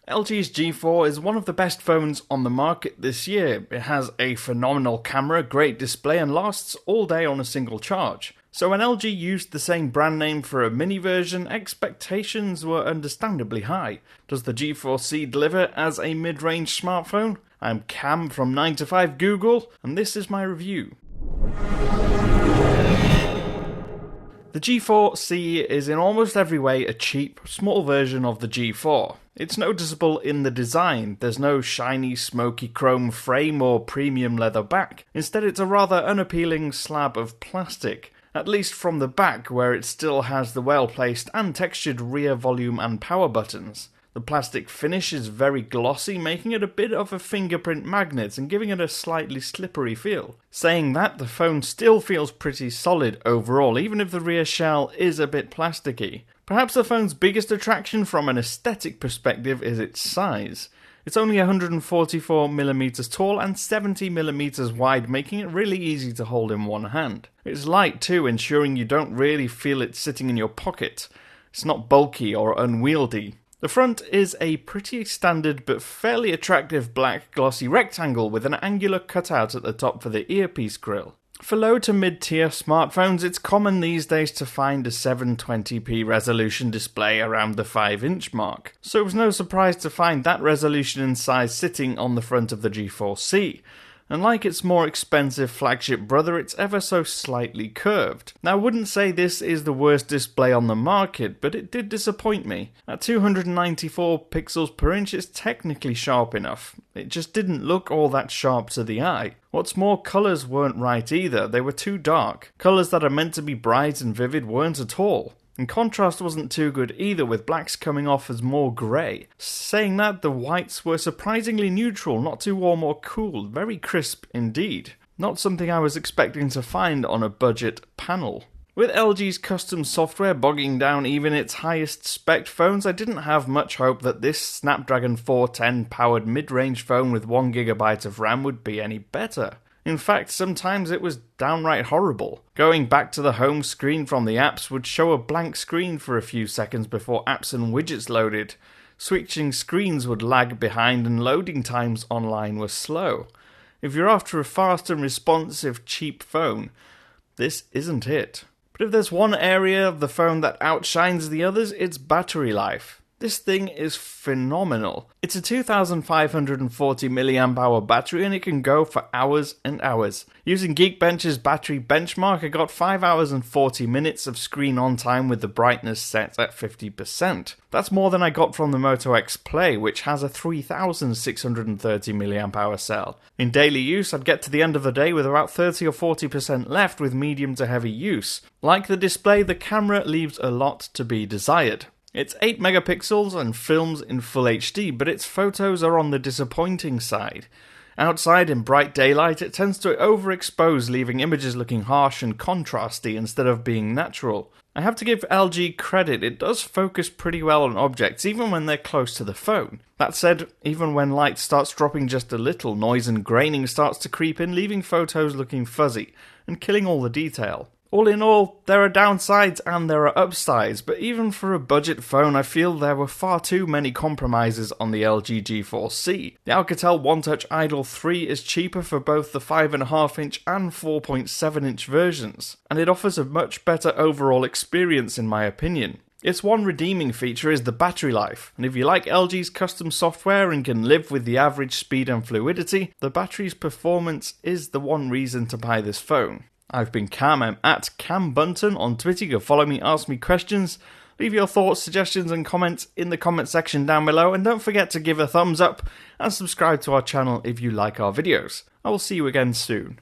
LG's G4 is one of the best phones on the market this year. It has a phenomenal camera, great display, and lasts all day on a single charge. So when LG used the same brand name for a mini version, expectations were understandably high. Does the G4c deliver as a mid-range smartphone? I'm Cam from 9to5 Google, and this is my review. The G4c is in almost every way a cheap, small version of the G4. It's noticeable in the design. There's no shiny, smoky chrome frame or premium leather back. Instead, it's a rather unappealing slab of plastic, at least from the back where it still has the well-placed and textured rear volume and power buttons. The plastic finish is very glossy, making it a bit of a fingerprint magnet and giving it a slightly slippery feel. Saying that, the phone still feels pretty solid overall, even if the rear shell is a bit plasticky. Perhaps the phone's biggest attraction from an aesthetic perspective is its size. It's only 144mm tall and 70mm wide, making it really easy to hold in one hand. It's light too, ensuring you don't really feel it sitting in your pocket. It's not bulky or unwieldy. The front is a pretty standard but fairly attractive black glossy rectangle with an angular cutout at the top for the earpiece grill. For low to mid-tier smartphones, it's common these days to find a 720p resolution display around the 5-inch mark, so it was no surprise to find that resolution and size sitting on the front of the G4c. And like its more expensive flagship brother, it's ever so slightly curved. Now, I wouldn't say this is the worst display on the market, but it did disappoint me. At 294 pixels per inch, it's technically sharp enough. It just didn't look all that sharp to the eye. What's more, colours weren't right either. They were too dark. Colours that are meant to be bright and vivid weren't at all. And contrast wasn't too good either, with blacks coming off as more grey. Saying that, the whites were surprisingly neutral, not too warm or cool, very crisp indeed. Not something I was expecting to find on a budget panel. With LG's custom software bogging down even its highest spec phones, I didn't have much hope that this Snapdragon 410 powered mid-range phone with 1GB of RAM would be any better. In fact, sometimes it was downright horrible. Going back to the home screen from the apps would show a blank screen for a few seconds before apps and widgets loaded. Switching screens would lag behind and loading times online were slow. If you're after a fast and responsive cheap phone, this isn't it. But if there's one area of the phone that outshines the others, it's battery life. This thing is phenomenal. It's a 2540 mAh battery and it can go for hours and hours. Using Geekbench's battery benchmark, I got 5 hours and 40 minutes of screen on time with the brightness set at 50%. That's more than I got from the Moto X Play, which has a 3630 mAh cell. In daily use, I'd get to the end of the day with about 30 or 40% left with medium to heavy use. Like the display, the camera leaves a lot to be desired. It's 8 megapixels and films in Full HD, but its photos are on the disappointing side. Outside in bright daylight, it tends to overexpose, leaving images looking harsh and contrasty instead of being natural. I have to give LG credit, it does focus pretty well on objects, even when they're close to the phone. That said, even when light starts dropping just a little, noise and graining starts to creep in, leaving photos looking fuzzy and killing all the detail. All in all, there are downsides and there are upsides, but even for a budget phone, I feel there were far too many compromises on the LG G4c. The Alcatel One Touch Idol 3 is cheaper for both the 5.5-inch and 4.7-inch versions, and it offers a much better overall experience in my opinion. Its one redeeming feature is the battery life, and if you like LG's custom software and can live with the average speed and fluidity, the battery's performance is the one reason to buy this phone. I've been Cam, I'm at Cam Bunton on Twitter. You can follow me, ask me questions, leave your thoughts, suggestions and comments in the comment section down below, and don't forget to give a thumbs up and subscribe to our channel if you like our videos. I will see you again soon.